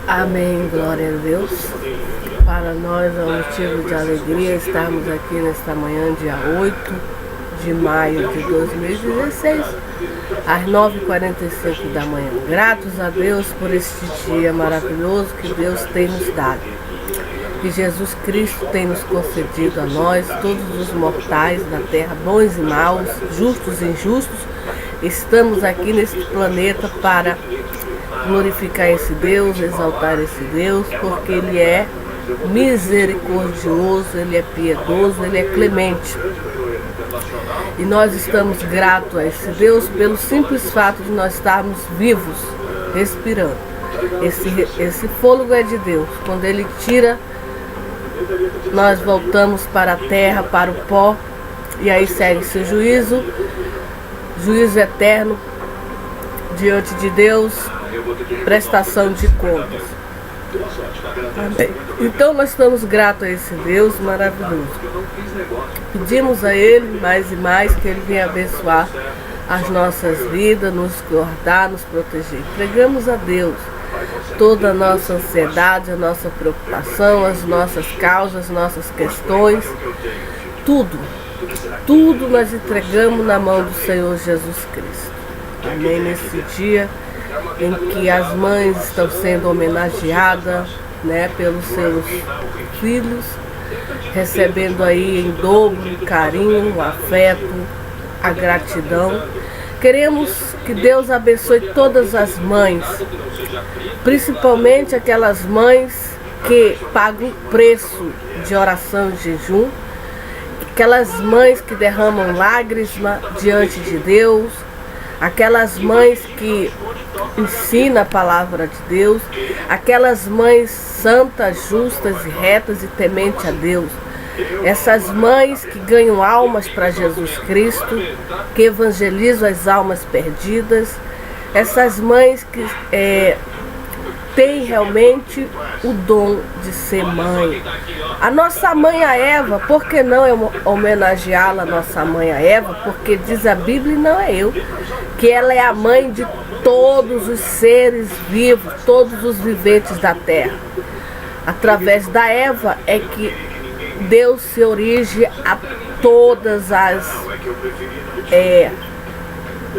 Amém, glória a Deus. Para nós é um motivo de alegria estarmos aqui nesta manhã, dia 8 de maio de 2016, às 9h45 da manhã. Gratos a Deus por este dia maravilhoso que Deus tem nos dado, que Jesus Cristo tem nos concedido a nós, todos os mortais da terra, bons e maus, justos e injustos. Estamos aqui neste planeta para glorificar esse Deus, exaltar esse Deus, porque Ele é misericordioso, Ele é piedoso, Ele é clemente. E nós estamos gratos a esse Deus pelo simples fato de nós estarmos vivos, respirando. Esse fôlego é de Deus. Quando Ele tira, nós voltamos para a terra, para o pó, e aí segue seu juízo eterno diante de Deus, prestação de contas. Amém. Então nós estamos gratos a esse Deus maravilhoso. Pedimos a Ele mais e mais que Ele venha abençoar as nossas vidas, nos guardar, nos proteger. Entregamos a Deus toda a nossa ansiedade, a nossa preocupação, as nossas causas, as nossas questões, tudo nós entregamos na mão do Senhor Jesus Cristo. Amém. Nesse dia em que as mães estão sendo homenageadas, pelos seus filhos, recebendo aí em dobro o carinho, o afeto, a gratidão. Queremos que Deus abençoe todas as mães, principalmente aquelas mães que pagam o preço de oração e jejum, aquelas mães que derramam lágrimas diante de Deus, aquelas mães que ensinam a palavra de Deus, aquelas mães santas, justas e retas e tementes a Deus. Essas mães que ganham almas para Jesus Cristo, que evangelizam as almas perdidas, essas mães que têm realmente o dom de ser mãe. A nossa mãe a Eva, por que não homenageá-la, a nossa mãe a Eva? Porque diz a Bíblia, e não é eu, que ela é a mãe de todos os seres vivos, todos os viventes da terra. Através da Eva é que Deus se orige a todas as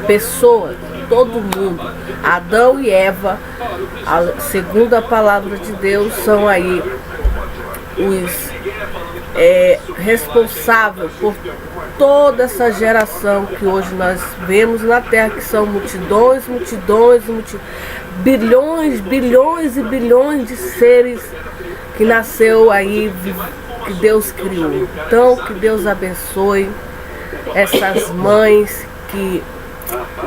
pessoas, todo mundo. Adão e Eva, segundo a palavra de Deus, são aí os responsáveis por toda essa geração que hoje nós vemos na terra, que são multidões, bilhões e bilhões de seres que nasceu aí, que Deus criou. Então, que Deus abençoe essas mães que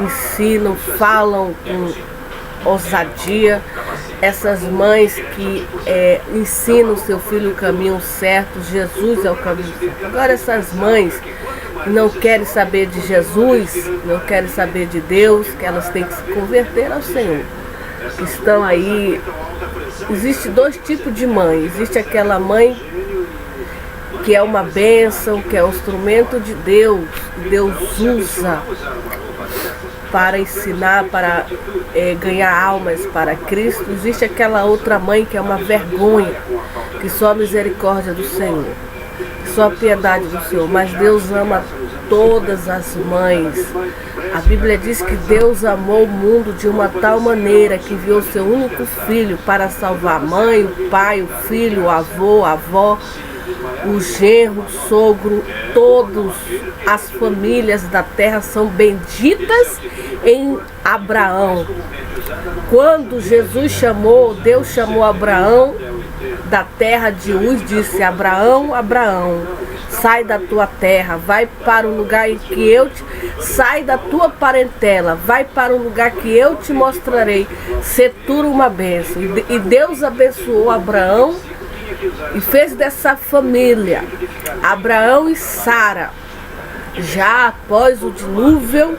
ensinam, falam com ousadia, essas mães que ensinam seu filho o caminho certo. Jesus é o caminho certo. Agora, essas mães que não querem saber de Jesus, não querem saber de Deus, que elas têm que se converter ao Senhor. Estão aí. Existe dois tipos de mãe. Existe aquela mãe que é uma bênção, que é um instrumento de Deus, que Deus usa para ensinar, para ganhar almas para Cristo. Existe aquela outra mãe que é uma vergonha, que só a misericórdia do Senhor, só a piedade do Senhor. Mas Deus ama todas as mães. A Bíblia diz que Deus amou o mundo de uma tal maneira que enviou seu único filho para salvar a mãe, o pai, o filho, o avô, a avó, o genro, o sogro. Todas as famílias da terra são benditas em Abraão. Quando Jesus chamou, Deus chamou Abraão da terra de Uz, disse: Abraão, Abraão, sai da tua terra, vai para o lugar em que eu te... Sai da tua parentela, vai para o lugar que eu te mostrarei, ser tu uma bênção. E Deus abençoou Abraão e fez dessa família Abraão e Sara, já após o dilúvio,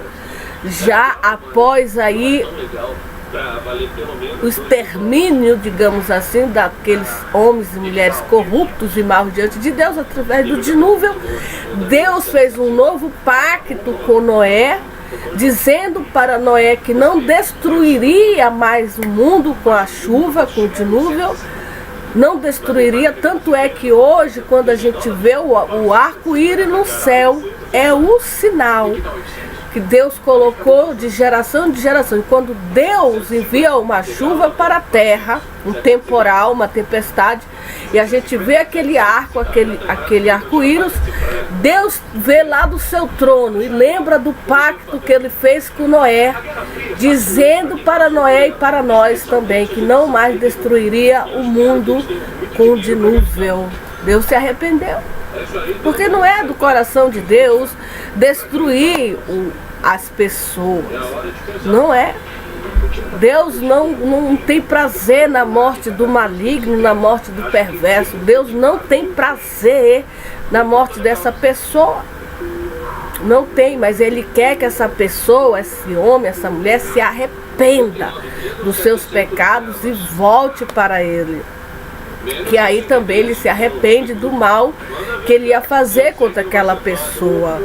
já após aí o extermínio, digamos assim, daqueles homens e mulheres corruptos e maus diante de Deus. Através do dilúvio, Deus fez um novo pacto com Noé, dizendo para Noé que não destruiria mais o mundo com a chuva, com o dilúvio, não destruiria. Tanto é que hoje, quando a gente vê o arco-íris no céu, é o sinal que Deus colocou de geração em geração. E quando Deus envia uma chuva para a terra, um temporal, uma tempestade, e a gente vê aquele arco-íris, Deus vê lá do seu trono e lembra do pacto que ele fez com Noé, dizendo para Noé e para nós também que não mais destruiria o mundo com o dilúvio. Deus se arrependeu, porque não é do coração de Deus destruir as pessoas, não é. Deus não tem prazer na morte do maligno, na morte do perverso. Deus não tem prazer na morte dessa pessoa. Não tem, mas Ele quer que essa pessoa, esse homem, essa mulher se arrependa dos seus pecados e volte para Ele. Que aí também ele se arrepende do mal que ele ia fazer contra aquela pessoa.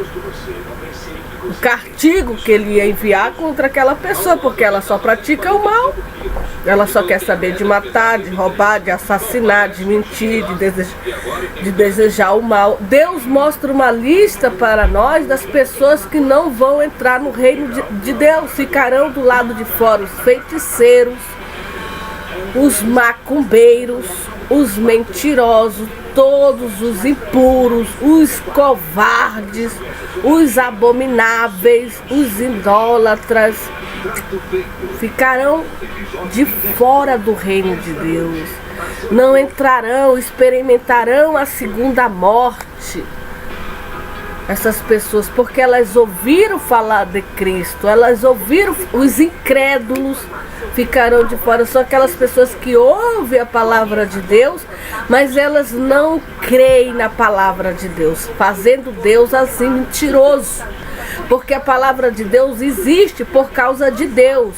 O castigo que ele ia enviar contra aquela pessoa, porque ela só pratica o mal. Ela só quer saber de matar, de roubar, de assassinar, de mentir, de desejar o mal. Deus mostra uma lista para nós das pessoas que não vão entrar no reino de Deus. Ficarão do lado de fora os feiticeiros, os macumbeiros, os mentirosos, todos os impuros, os covardes, os abomináveis, os idólatras, ficarão de fora do reino de Deus. Não entrarão, experimentarão a segunda morte. Essas pessoas, porque elas ouviram falar de Cristo, elas ouviram, os incrédulos ficarão de fora. São aquelas pessoas que ouvem a palavra de Deus, mas elas não creem na palavra de Deus, fazendo Deus assim mentiroso, porque a palavra de Deus existe por causa de Deus.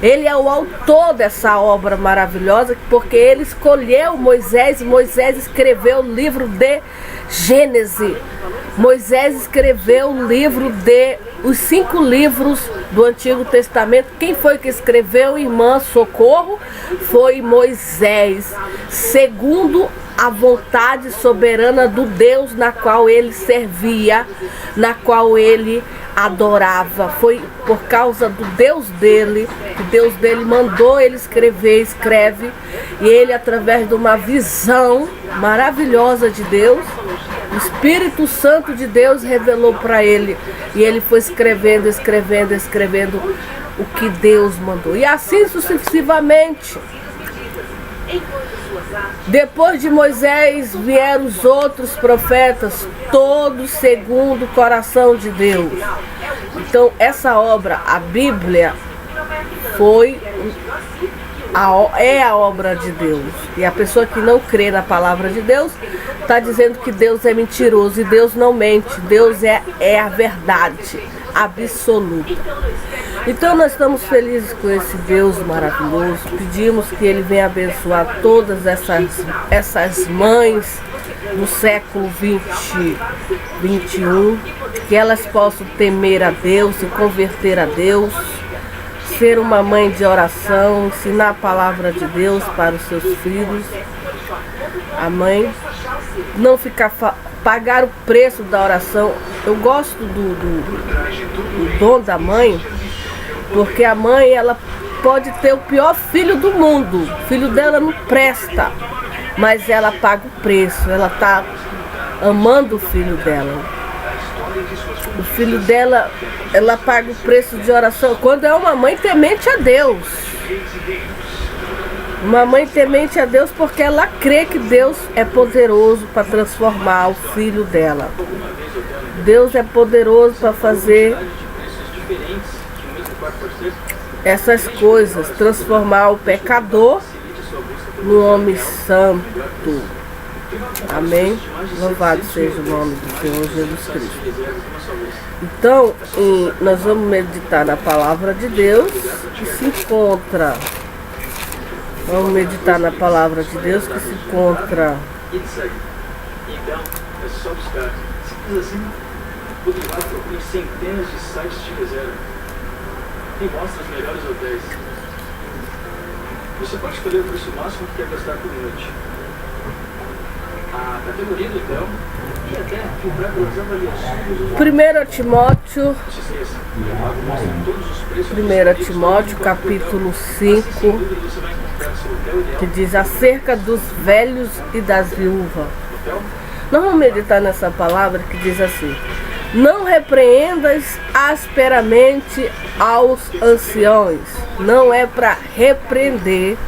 Ele é o autor dessa obra maravilhosa, porque ele escolheu Moisés. Moisés escreveu o livro de Gênesis. Moisés escreveu o livro os 5 livros do Antigo Testamento. Quem foi que escreveu, irmã Socorro? Foi Moisés, segundo a vontade soberana do Deus na qual ele servia, na qual ele adorava. Foi por causa do Deus dele, que Deus dele mandou ele escreve, e ele, através de uma visão maravilhosa de Deus, o Espírito Santo de Deus revelou para ele, e ele foi escrevendo o que Deus mandou, e assim sucessivamente. Depois de Moisés vieram os outros profetas, todos segundo o coração de Deus. Então essa obra, a Bíblia, é a obra de Deus. E a pessoa que não crê na palavra de Deus está dizendo que Deus é mentiroso, e Deus não mente. Deus é a verdade absoluta. Então nós estamos felizes com esse Deus maravilhoso. Pedimos que Ele venha abençoar todas essas mães do século 21, que elas possam temer a Deus, se converter a Deus, ser uma mãe de oração, ensinar a palavra de Deus para os seus filhos. A mãe não ficar pagar o preço da oração. Eu gosto do dom da mãe, porque a mãe, ela pode ter o pior filho do mundo, o filho dela não presta, mas ela paga o preço, ela está amando o filho dela. O filho dela, ela paga o preço de oração, quando é uma mãe temente a Deus. Uma mãe temente a Deus porque ela crê que Deus é poderoso para transformar o filho dela. Deus é poderoso para fazer essas coisas, transformar o pecador no homem santo. Amém? Louvado seja o nome do Senhor Jesus Cristo. Então, nós vamos meditar na palavra de Deus, que se encontra. Vamos meditar na palavra de Deus, que se encontra Por lá, procure centenas de sites de reserva. Tem mostra os melhores hotéis. Você pode escolher o preço máximo que quer gastar por noite. A categoria do hotel e até filtrar pelas avaliações. 1 Timóteo, 1 Timóteo capítulo 5, que diz acerca dos velhos e das viúvas. Nós vamos meditar nessa palavra que diz assim: não repreendas asperamente aos anciões. Não é para repreender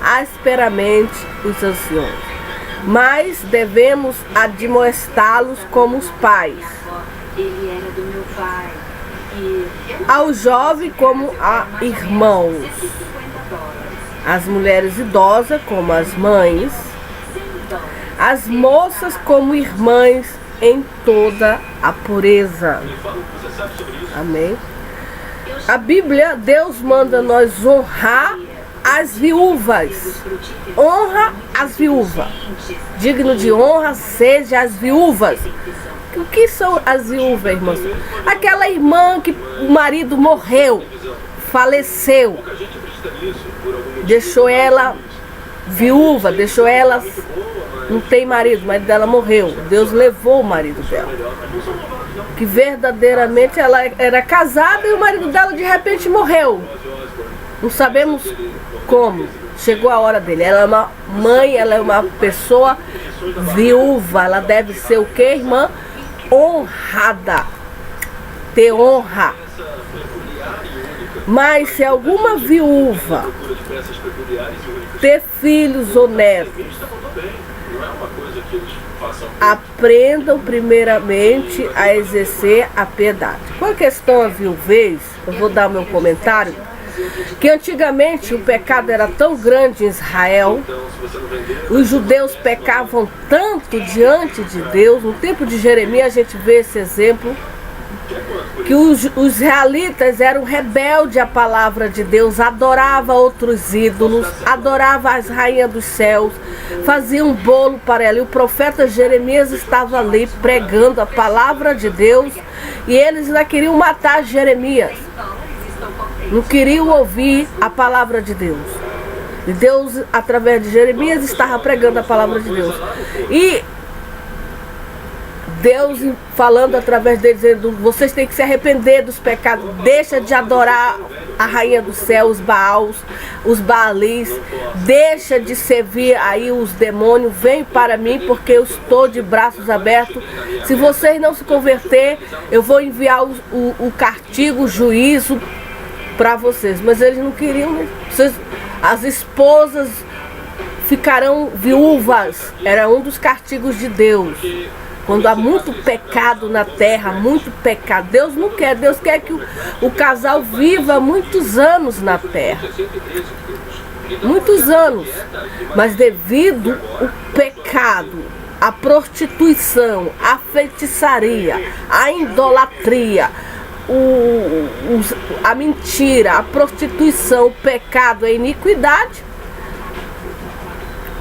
asperamente os anciões, mas devemos admoestá-los como os pais. Ele era do meu pai. Ao jovem como a irmãos, as mulheres idosas como as mães, as moças como irmãs em toda a pureza. Amém? A Bíblia, Deus manda nós honrar as viúvas. Honra as viúvas. Digno de honra seja as viúvas. O que são as viúvas, irmãos? Aquela irmã que o marido morreu, faleceu, deixou ela viúva, deixou ela, não tem marido, o marido dela morreu. Deus levou o marido dela. Que verdadeiramente ela era casada e o marido dela de repente morreu. Não sabemos como. Chegou a hora dele. Ela é uma mãe, ela é uma pessoa viúva. Ela deve ser o que, irmã? Honrada. Ter honra. Mas se alguma viúva ter filhos ou netos, aprendam primeiramente a exercer a piedade. Com a questão da viuvez, eu vou dar meu comentário, que antigamente o pecado era tão grande em Israel, os judeus pecavam tanto diante de Deus. No tempo de Jeremias a gente vê esse exemplo, que os israelitas eram rebeldes à palavra de Deus, adoravam outros ídolos, adoravam as rainhas dos céus, faziam um bolo para ela. E o profeta Jeremias estava ali pregando a palavra de Deus e eles ainda queriam matar Jeremias. Não queriam ouvir a palavra de Deus. E Deus, através de Jeremias, estava pregando a palavra de Deus. E Deus falando através dele, dizendo: vocês têm que se arrepender dos pecados, deixa de adorar a rainha do céu, os Baals, os Baalis, deixa de servir aí os demônios, vem para mim porque eu estou de braços abertos. Se vocês não se converter, eu vou enviar o castigo, o juízo para vocês. Mas eles não queriam, né? As esposas ficarão viúvas, era um dos castigos de Deus. Quando há muito pecado na terra, muito pecado, Deus não quer. Deus quer que o casal viva muitos anos na terra. Muitos anos. Mas devido ao pecado, a prostituição, a feitiçaria, a idolatria, a mentira, a prostituição, o pecado, a iniquidade,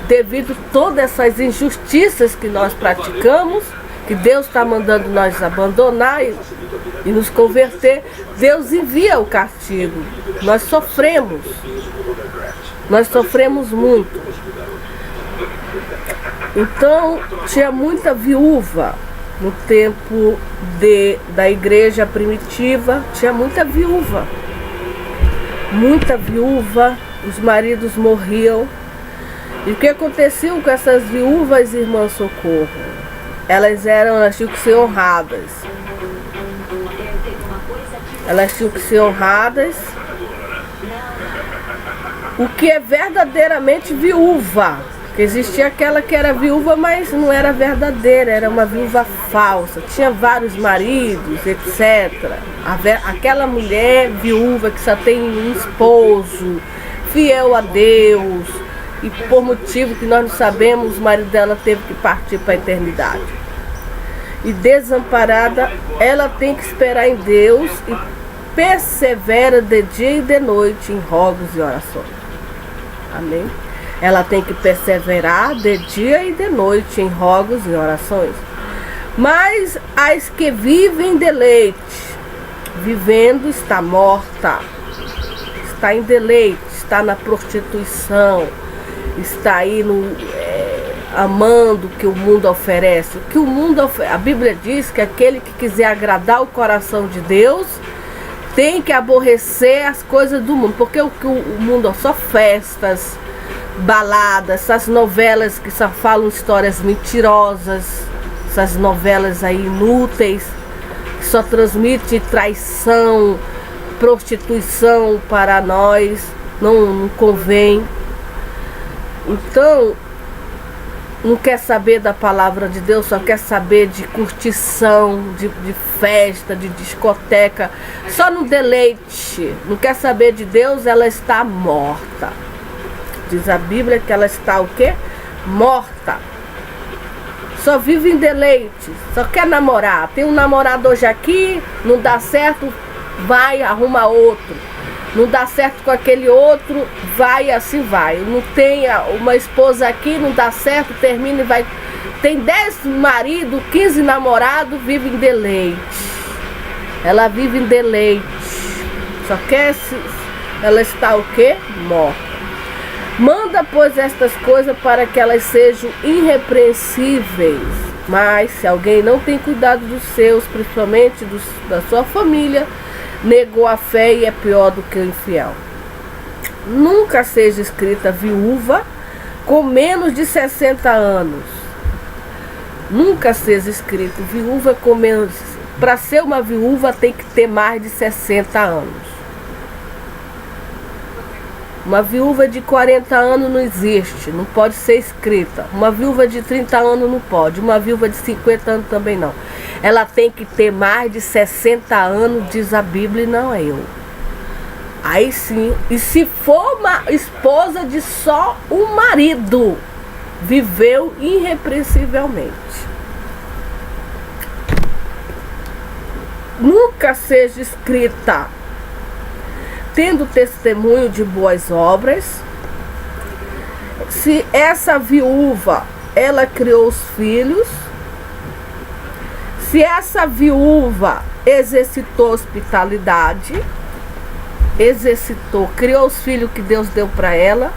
devido a todas essas injustiças que nós praticamos, que Deus está mandando nós abandonar e nos converter, Deus envia o castigo. Nós sofremos muito. Então, tinha muita viúva no tempo da igreja primitiva, tinha muita viúva, os maridos morriam. E o que acontecia com essas viúvas, irmã Socorro? Elas tinham que ser honradas. O que é verdadeiramente viúva? Porque existia aquela que era viúva, mas não era verdadeira, era uma viúva falsa. Tinha vários maridos, etc. Aquela mulher viúva que só tem um esposo, fiel a Deus, e por motivo que nós não sabemos, o marido dela teve que partir para a eternidade. E desamparada, ela tem que esperar em Deus e persevera de dia e de noite em rogos e orações. Amém? Ela tem que perseverar de dia e de noite em rogos e orações. Mas as que vivem em deleite, vivendo está morta, está em deleite, está na prostituição, está aí amando o que o mundo oferece. O que o mundo a Bíblia diz que aquele que quiser agradar o coração de Deus tem que aborrecer as coisas do mundo, porque o mundo só festas, baladas, essas novelas que só falam histórias mentirosas, essas novelas aí inúteis, que só transmitem traição, prostituição para nós, não convém. Então, não quer saber da palavra de Deus, só quer saber de curtição, de festa, de discoteca, só no deleite. Não quer saber de Deus, ela está morta. Diz a Bíblia que ela está o quê? Morta. Só vive em deleite, só quer namorar. Tem um namorado hoje aqui, não dá certo, vai, arruma outro. Não dá certo com aquele outro, vai, assim vai. Não tem uma esposa aqui, não dá certo, termina e vai. Tem 10 maridos, 15 namorados, vive em deleite. Ela vive em deleite. Só quer ela está o quê? Morta. Manda, pois, estas coisas para que elas sejam irrepreensíveis. Mas se alguém não tem cuidado dos seus, principalmente da sua família, negou a fé e é pior do que o infiel. Nunca seja escrita viúva com menos de 60 anos. Nunca seja escrito viúva com menos. Para ser uma viúva tem que ter mais de 60 anos. Uma viúva de 40 anos não existe, não pode ser escrita. Uma viúva de 30 anos não pode, uma viúva de 50 anos também não. Ela tem que ter mais de 60 anos, diz a Bíblia, e não é eu. Aí sim, e se for uma esposa de só um marido, viveu irrepreensivelmente. Nunca seja escrita tendo testemunho de boas obras. Se essa viúva, ela criou os filhos, se essa viúva exercitou hospitalidade, criou os filhos que Deus deu para ela,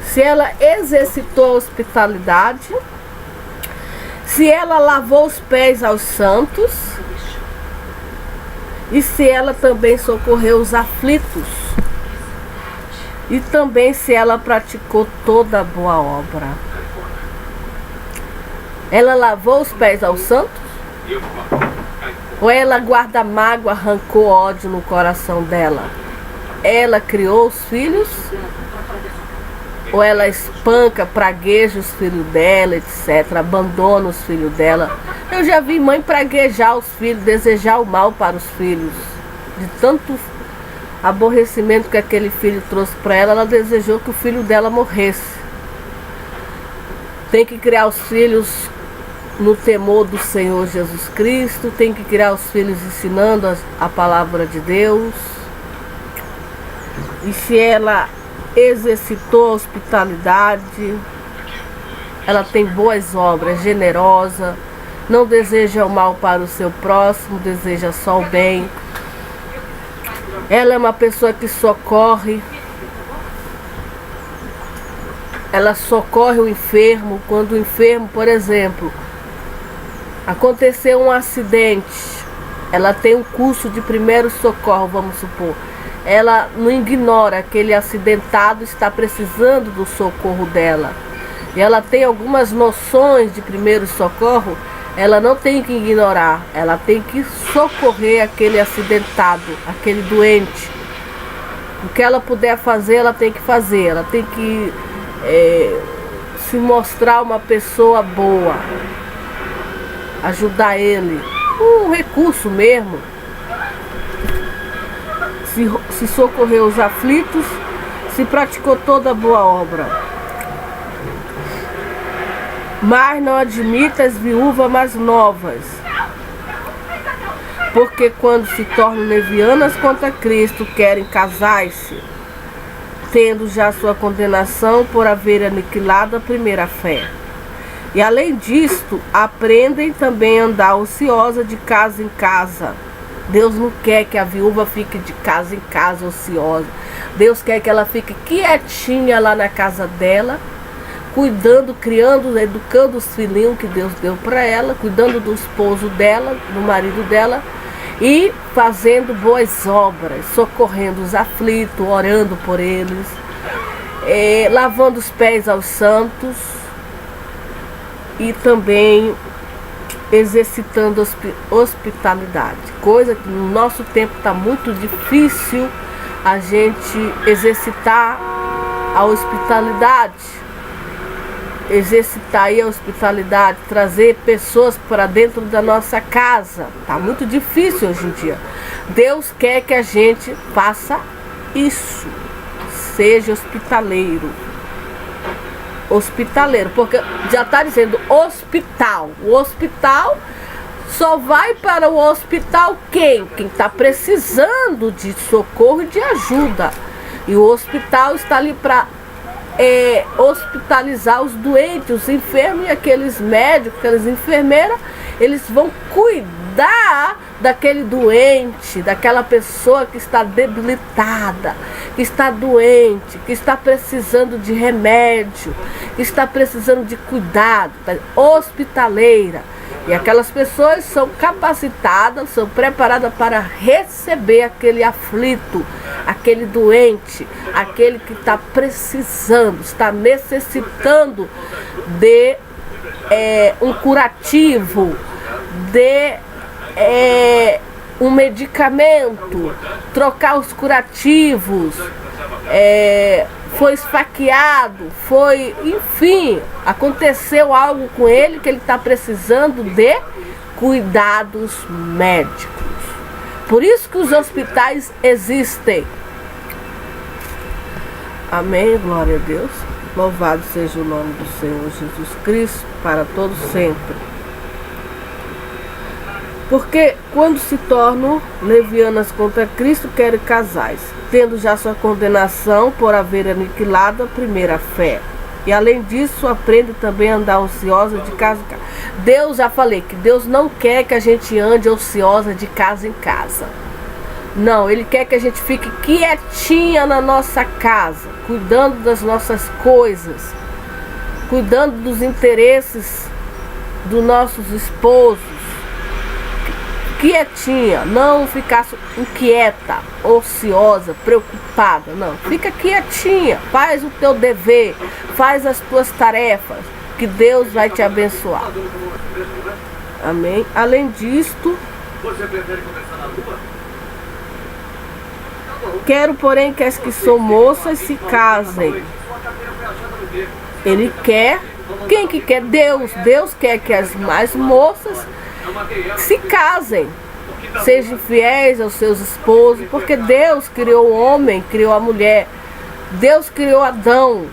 se ela exercitou a hospitalidade, se ela lavou os pés aos santos, e se ela também socorreu os aflitos, e também se ela praticou toda boa obra. Ela lavou os pés aos santos? Ou ela guarda mágoa, rancor, ódio no coração dela? Ela criou os filhos? Ou ela espanca, pragueja os filhos dela, etc. Abandona os filhos dela? Eu já vi mãe praguejar os filhos, desejar o mal para os filhos. De tanto aborrecimento que aquele filho trouxe para ela, ela desejou que o filho dela morresse. Tem que criar os filhos no temor do Senhor Jesus Cristo, tem que criar os filhos ensinando a palavra de Deus. E se ela exercitou a hospitalidade, ela tem boas obras, generosa, não deseja o mal para o seu próximo, deseja só o bem. Ela é uma pessoa que socorre. Ela socorre o enfermo. Quando o enfermo, por exemplo, aconteceu um acidente, ela tem um curso de primeiro socorro, vamos supor. Ela não ignora aquele acidentado está precisando do socorro dela. E ela tem algumas noções de primeiro socorro. Ela não tem que ignorar, ela tem que socorrer aquele acidentado, aquele doente. O que ela puder fazer, ela tem que fazer. Ela tem que se mostrar uma pessoa boa, ajudar ele, um recurso mesmo. Se socorreu os aflitos, se praticou toda boa obra. Mas não admita as viúvas mais novas, porque quando se tornam levianas contra Cristo, querem casar-se, tendo já sua condenação por haver aniquilado a primeira fé. E além disto, aprendem também a andar ociosa de casa em casa. Deus não quer que a viúva fique de casa em casa ociosa. Deus quer que ela fique quietinha lá na casa dela, cuidando, criando, educando os filhinhos que Deus deu para ela, cuidando do esposo dela, do marido dela, e fazendo boas obras, socorrendo os aflitos, orando por eles, lavando os pés aos santos e também exercitando hospitalidade, coisa que no nosso tempo está muito difícil a gente exercitar a hospitalidade, trazer pessoas para dentro da nossa casa. Está muito difícil hoje em dia. Deus quer que a gente faça isso, seja hospitaleiro, porque já está dizendo hospital. O hospital só vai para o hospital quem está precisando de socorro e de ajuda. E o hospital está ali para hospitalizar os doentes, os enfermos, e aqueles médicos, aquelas enfermeiras, eles vão cuidar daquele doente, daquela pessoa que está debilitada, que está doente, que está precisando de remédio, que está precisando de cuidado, hospitaleira. E aquelas pessoas são capacitadas, são preparadas para receber aquele aflito, aquele doente, aquele que está precisando, está necessitando de um curativo, de um medicamento, trocar os curativos, foi esfaqueado, enfim, aconteceu algo com ele que ele está precisando de cuidados médicos. Por isso que os hospitais existem. Amém, glória a Deus. Louvado seja o nome do Senhor Jesus Cristo para todos sempre. Porque quando se tornam levianas contra Cristo, querem casais, tendo já sua condenação por haver aniquilado a primeira fé. E além disso, aprende também a andar ociosa de casa em casa. Deus, já falei que Deus não quer que a gente ande ociosa de casa em casa. Não, Ele quer que a gente fique quietinha na nossa casa, cuidando das nossas coisas, cuidando dos interesses dos nossos esposos. Quietinha, não ficar inquieta, ociosa, preocupada, não. Fica quietinha, faz o teu dever, faz as tuas tarefas, que Deus vai te abençoar. Amém? Além disto, quero, porém, que as que são moças se casem. Ele quer, quem que quer? Deus. Deus quer que as mais moças se casem, sejam fiéis aos seus esposos, porque Deus criou o homem, criou a mulher. Deus criou Adão.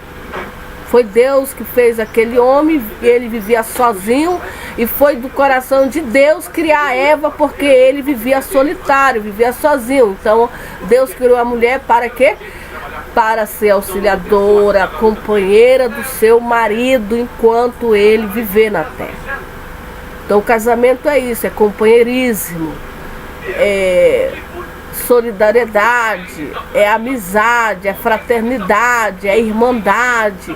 Foi Deus que fez aquele homem, ele vivia sozinho, e foi do coração de Deus criar Eva, porque ele vivia solitário, vivia sozinho. Então Deus criou a mulher para quê? Para ser auxiliadora, companheira do seu marido enquanto ele viver na terra. Então o casamento é isso, é companheirismo, é solidariedade, é amizade, é fraternidade, é irmandade.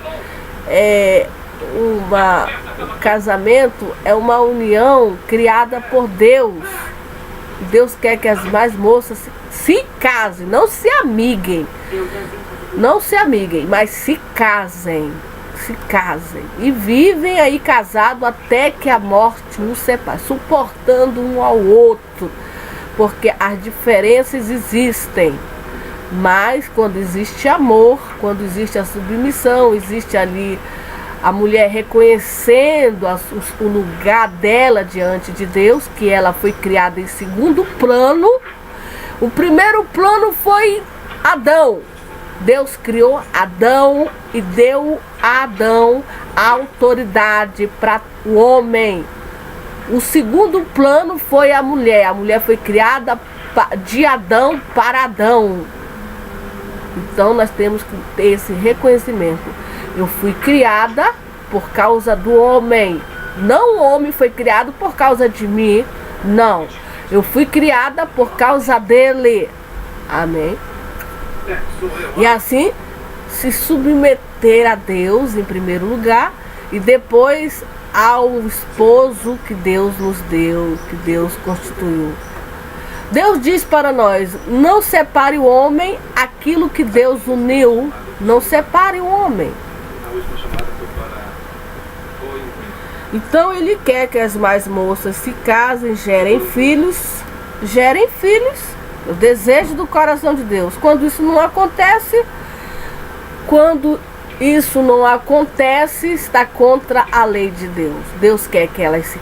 O casamento é uma união criada por Deus. Deus quer que as mais moças se casem, não se amiguem, mas se casem. Se casem e vivem aí casados até que a morte nos separe, suportando um ao outro, porque as diferenças existem, mas quando existe amor, quando existe a submissão, existe ali a mulher reconhecendo o lugar dela diante de Deus, que ela foi criada em segundo plano. O primeiro plano foi Adão. Deus criou Adão e deu a Adão a autoridade para o homem. O segundo plano foi a mulher. A mulher foi criada de Adão para Adão. Então nós temos que ter esse reconhecimento. Eu fui criada por causa do homem. Não o homem foi criado por causa de mim. Não. Eu fui criada por causa dele. Amém. E assim, se submeter a Deus em primeiro lugar e depois ao esposo que Deus nos deu, que Deus constituiu. Deus diz para nós, não separe o homem aquilo que Deus uniu, não separe o homem. Então ele quer que as mais moças se casem, gerem filhos, o desejo do coração de Deus. Quando isso não acontece, está contra a lei de Deus. Deus quer que elas se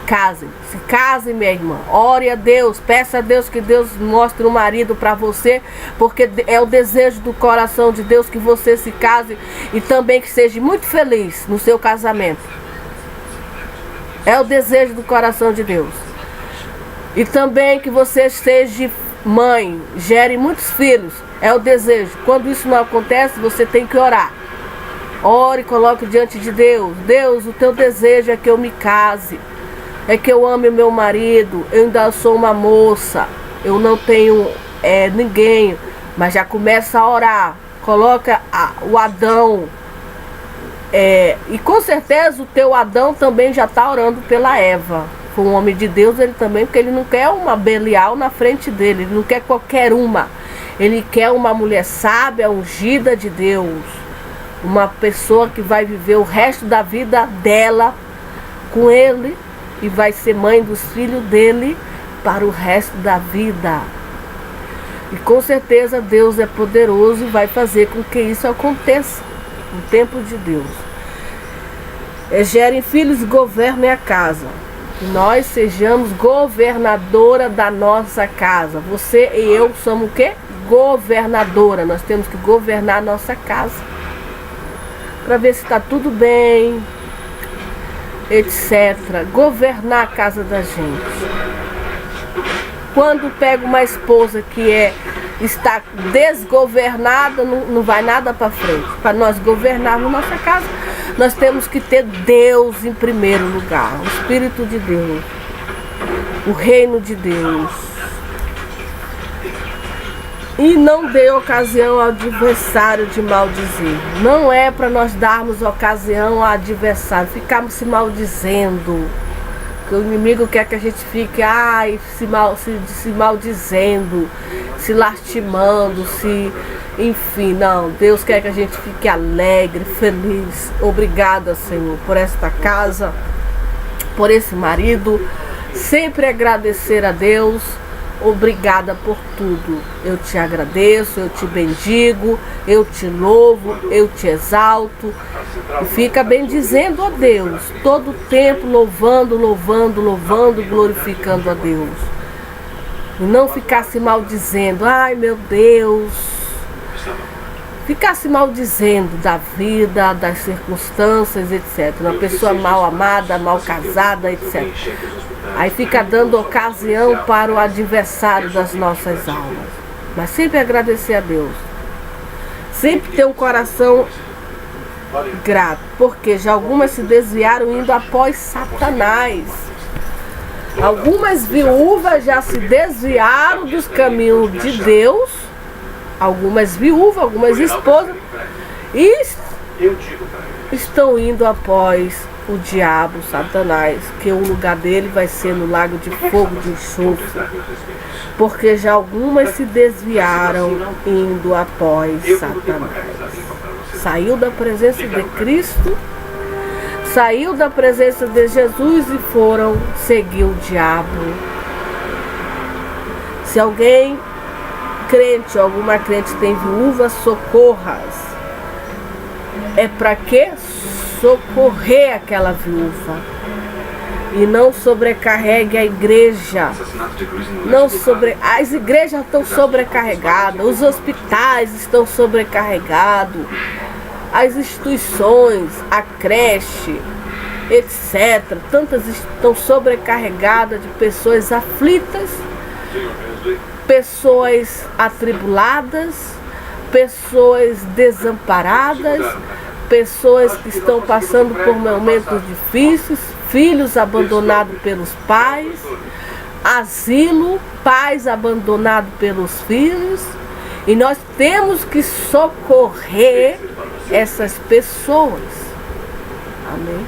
casem, minha irmã. Ore a Deus, peça a Deus que Deus mostre um marido para você, porque é o desejo do coração de Deus que você se case e também que seja muito feliz no seu casamento. É o desejo do coração de Deus. E também que você seja mãe, gere muitos filhos. É o desejo. Quando isso não acontece, você tem que orar. Ore e coloque diante de Deus. Deus, o teu desejo é que eu me case. É que eu ame o meu marido. Eu ainda sou uma moça. Eu não tenho ninguém. Mas já começa a orar. Coloca o Adão. E com certeza o teu Adão também já está orando pela Eva. Foi um homem de Deus ele também, porque ele não quer uma Belial na frente dele. Ele não quer qualquer uma. Ele quer uma mulher sábia, ungida de Deus. Uma pessoa que vai viver o resto da vida dela com ele e vai ser mãe dos filhos dele para o resto da vida. E com certeza Deus é poderoso e vai fazer com que isso aconteça no tempo de Deus. Gerem filhos e governem a casa. Que nós sejamos governadora da nossa casa. Você e eu somos o quê? Governadora. Nós temos que governar a nossa casa. Para ver se está tudo bem, etc. Governar a casa da gente. Quando pega uma esposa que está desgovernada, não vai nada para frente. Para nós governarmos nossa casa, nós temos que ter Deus em primeiro lugar. O Espírito de Deus. O reino de Deus. E não dê ocasião ao adversário de maldizer. Não é para nós darmos ocasião ao adversário, ficarmos se maldizendo. Porque o inimigo quer que a gente fique se maldizendo, se lastimando, enfim, não. Deus quer que a gente fique alegre, feliz. Obrigada, Senhor, por esta casa, por esse marido. Sempre agradecer a Deus. Obrigada por tudo. Eu te agradeço, eu te bendigo, eu te louvo, eu te exalto. E fica bendizendo a Deus, todo o tempo louvando, glorificando a Deus. E não ficar se maldizendo, ai meu Deus. Ficar se maldizendo da vida, das circunstâncias, etc. Uma pessoa mal amada, mal casada, etc. Aí fica dando ocasião para o adversário das nossas almas. Mas sempre agradecer a Deus. Sempre ter um coração grato. Porque já algumas se desviaram indo após Satanás. Algumas viúvas já se desviaram dos caminhos de Deus. Algumas viúvas, algumas esposas. E estão indo após o diabo, Satanás, que o lugar dele vai ser no lago de fogo de enxofre, porque já algumas se desviaram indo após Satanás. Saiu da presença de Cristo, saiu da presença de Jesus e foram seguir o diabo. Se alguém crente, alguma crente tem viúva, socorras. É para quê? Socorrer aquela viúva e não sobrecarregue a igreja. As igrejas estão sobrecarregadas, os hospitais estão sobrecarregados, as instituições, a creche, etc. Tantas estão sobrecarregadas de pessoas aflitas, pessoas atribuladas, pessoas desamparadas, pessoas que estão passando por momentos difíceis, filhos abandonados pelos pais, asilo, pais abandonados pelos filhos, e nós temos que socorrer essas pessoas. Amém?